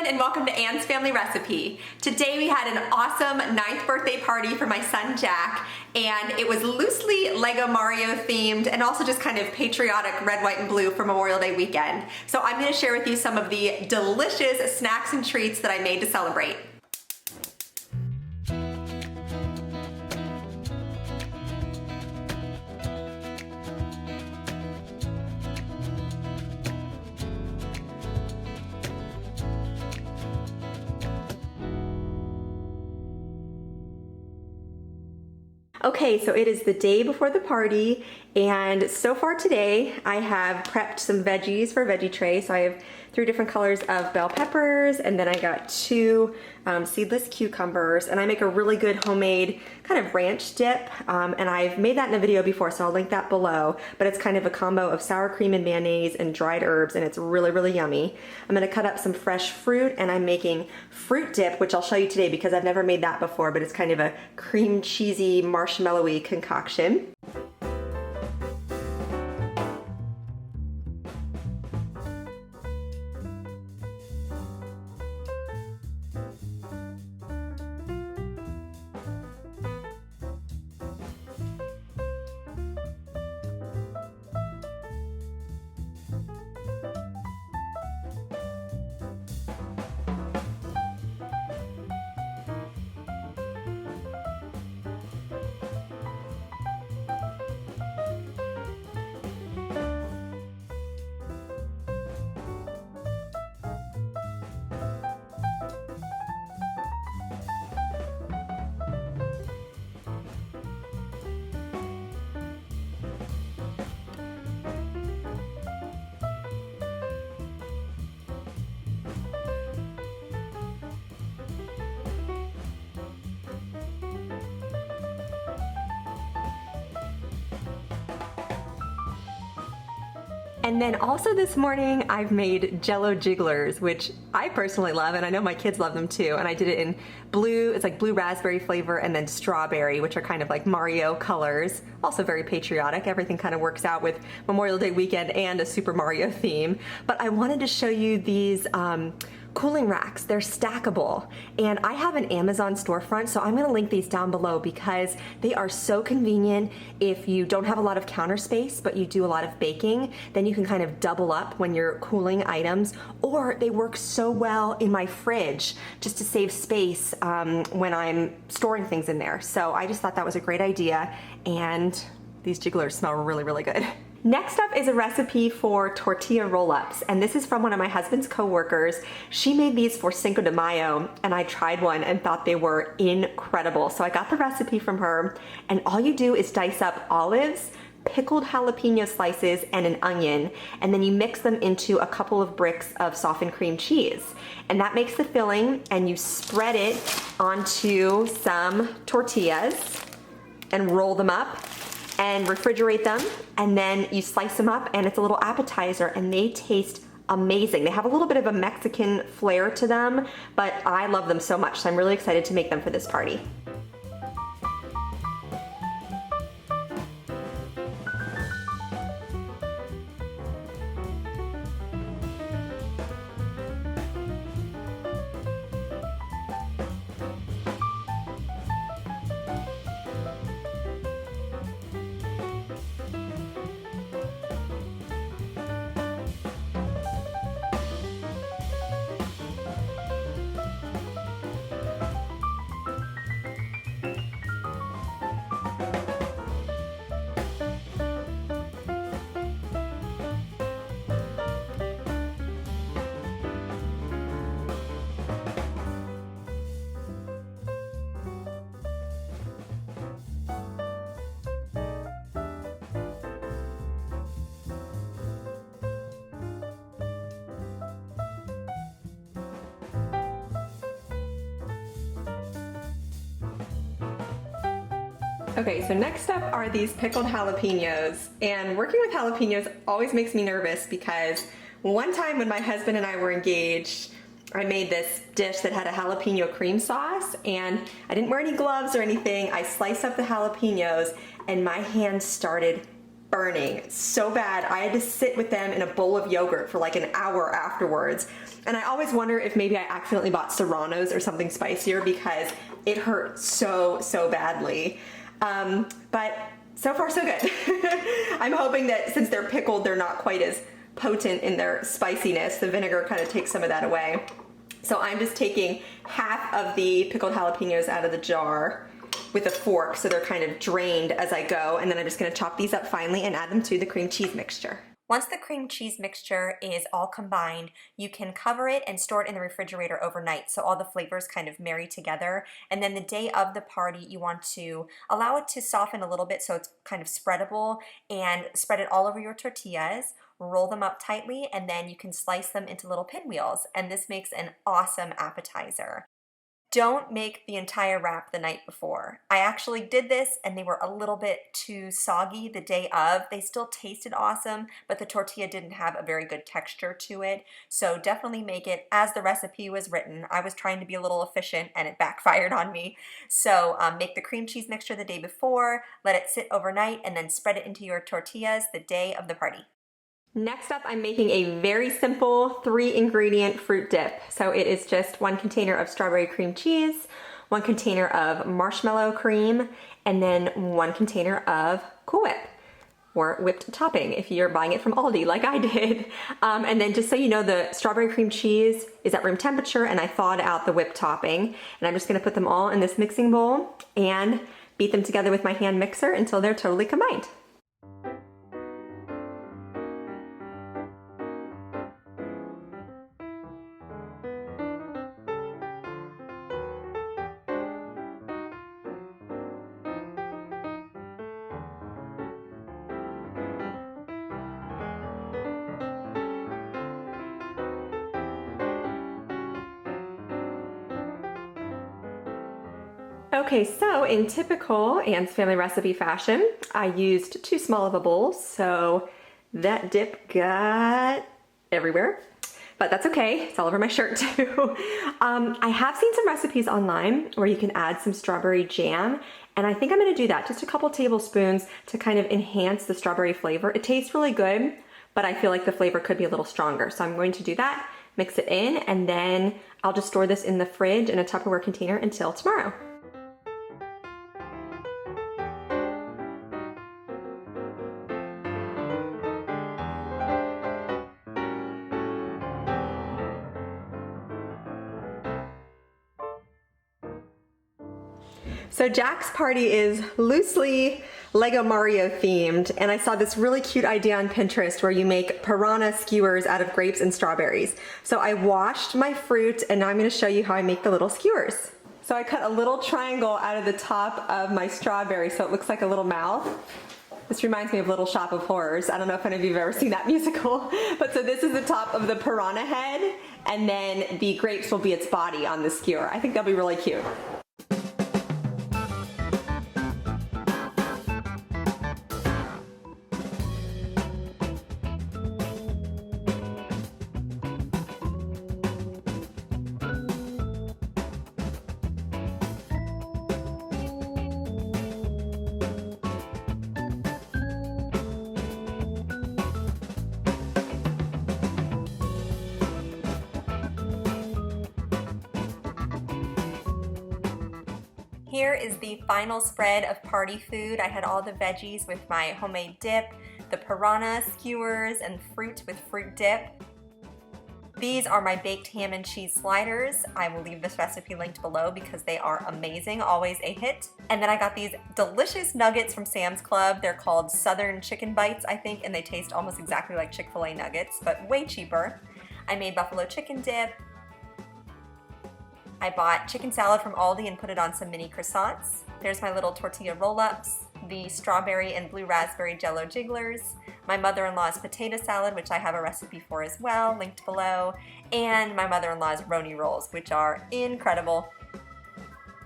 everyone, and welcome to Anne's Family Recipe. Today we had an awesome 9th birthday party for my son Jack, and it was loosely Lego Mario themed and also just kind of patriotic red, white, and blue for Memorial Day weekend. So I'm going to share with you some of the delicious snacks and treats that I made to celebrate. Okay, so it is the day before the party, and so far today I have prepped some veggies for a veggie tray. So I have 3 different colors of bell peppers, and then I got 2 seedless cucumbers, and I make a really good homemade kind of ranch dip, and I've made that in a video before, so I'll link that below, but it's kind of a combo of sour cream and mayonnaise and dried herbs, and it's really, really yummy. I'm gonna cut up some fresh fruit, and I'm making fruit dip, which I'll show you today because I've never made that before, but it's kind of a cream cheesy marshmallowy concoction. And then also this morning I've made Jello Jugglers, which I personally love, and I know my kids love them too. And I did it in blue, it's like blue raspberry flavor, and then strawberry, which are kind of like Mario colors. Also very patriotic. Everything kind of works out with Memorial Day weekend and a Super Mario theme. But I wanted to show you these cooling racks. They're stackable, and I have an Amazon storefront, so I'm going to link these down below because they are so convenient. If you don't have a lot of counter space but you do a lot of baking, then you can kind of double up when you're cooling items, or they work so well in my fridge just to save space when I'm storing things in there. So I just thought that was a great idea, and these jigglers smell really, really good. Next up is a recipe for tortilla roll-ups, and this is from one of my husband's co-workers. She made these for Cinco de Mayo, and I tried one and thought they were incredible. So I got the recipe from her, and all you do is dice up olives, pickled jalapeno slices, and an onion, and then you mix them into a couple of bricks of softened cream cheese. And that makes the filling, and you spread it onto some tortillas and roll them up and refrigerate them, and then you slice them up, and it's a little appetizer, and they taste amazing. They have a little bit of a Mexican flair to them, but I love them so much, so I'm really excited to make them for this party. Okay, so next up are these pickled jalapenos, and working with jalapenos always makes me nervous because one time when my husband and I were engaged, I made this dish that had a jalapeno cream sauce, and I didn't wear any gloves or anything. I sliced up the jalapenos and my hands started burning so bad. I had to sit with them in a bowl of yogurt for like an hour afterwards. And I always wonder if maybe I accidentally bought Serranos or something spicier because it hurt so badly. But so far so good. I'm hoping that since they're pickled, they're not quite as potent in their spiciness. The vinegar kind of takes some of that away. So I'm just taking half of the pickled jalapenos out of the jar with a fork so they're kind of drained as I go, and then I'm just going to chop these up finely and add them to the cream cheese mixture. Once the cream cheese mixture is all combined, you can cover it and store it in the refrigerator overnight so all the flavors kind of marry together. And then the day of the party, you want to allow it to soften a little bit so it's kind of spreadable, and spread it all over your tortillas. Roll them up tightly, and then you can slice them into little pinwheels, and this makes an awesome appetizer. Don't make the entire wrap the night before. I actually did this and they were a little bit too soggy the day of. They still tasted awesome, but the tortilla didn't have a very good texture to it. So definitely make it as the recipe was written. I was trying to be a little efficient and it backfired on me. So make the cream cheese mixture the day before, let it sit overnight, and then spread it into your tortillas the day of the party. Next up, I'm making a very simple 3-ingredient fruit dip. So it is just 1 container of strawberry cream cheese, 1 container of marshmallow cream, and then 1 container of Cool Whip, or whipped topping if you're buying it from Aldi like I did. And then just so you know, the strawberry cream cheese is at room temperature, and I thawed out the whipped topping. And I'm just gonna put them all in this mixing bowl and beat them together with my hand mixer until they're totally combined. Okay, so in typical Anne's Family recipe fashion, I used too small of a bowl, so that dip got everywhere, but that's okay. It's all over my shirt too. I have seen some recipes online where you can add some strawberry jam, and I think I'm gonna do that, just a couple tablespoons to kind of enhance the strawberry flavor. It tastes really good, but I feel like the flavor could be a little stronger, so I'm going to do that, mix it in, and then I'll just store this in the fridge in a Tupperware container until tomorrow. So Jack's party is loosely Lego Mario themed, and I saw this really cute idea on Pinterest where you make Piranha skewers out of grapes and strawberries. So I washed my fruit, and now I'm going to show you how I make the little skewers. So I cut a little triangle out of the top of my strawberry so it looks like a little mouth. This reminds me of Little Shop of Horrors. I don't know if any of you have ever seen that musical, but so this is the top of the piranha head, and then the grapes will be its body on the skewer. I think that'll be really cute. Here is the final spread of party food. I had all the veggies with my homemade dip, the piranha skewers, and fruit with fruit dip. These are my baked ham and cheese sliders. I will leave this recipe linked below because they are amazing, always a hit. And then I got these delicious nuggets from Sam's Club. They're called Southern Chicken Bites, I think, and they taste almost exactly like Chick-fil-A nuggets, but way cheaper. I made buffalo chicken dip. I bought chicken salad from Aldi and put it on some mini croissants. There's my little tortilla roll-ups, the strawberry and blue raspberry Jello Jugglers, my mother-in-law's potato salad, which I have a recipe for as well, linked below, and my mother-in-law's roni rolls, which are incredible.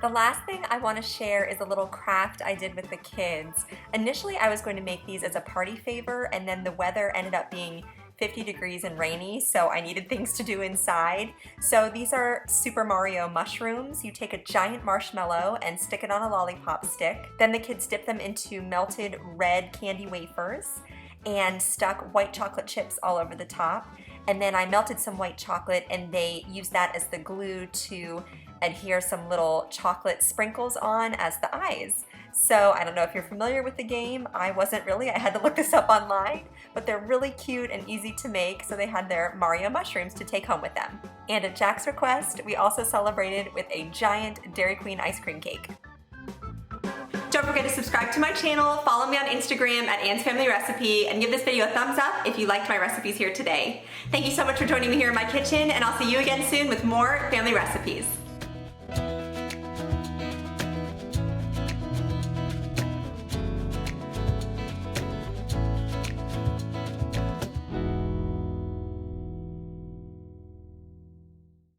The last thing I want to share is a little craft I did with the kids. Initially, I was going to make these as a party favor, and then the weather ended up being 50 degrees and rainy, so I needed things to do inside. So these are Super Mario mushrooms. You take a giant marshmallow and stick it on a lollipop stick. Then the kids dip them into melted red candy wafers and stuck white chocolate chips all over the top. and then I melted some white chocolate and they used that as the glue to adhere some little chocolate sprinkles on as the eyes. So I don't know if you're familiar with the game. I wasn't really. I had to look this up online, but they're really cute and easy to make, so they had their Mario mushrooms to take home with them. And at Jack's request, we also celebrated with a giant Dairy Queen ice cream cake. Don't forget to subscribe to my channel, follow me on Instagram at Ann's Family Recipe, and give this video a thumbs up if you liked my recipes here today. Thank you so much for joining me here in my kitchen, and I'll see you again soon with more family recipes.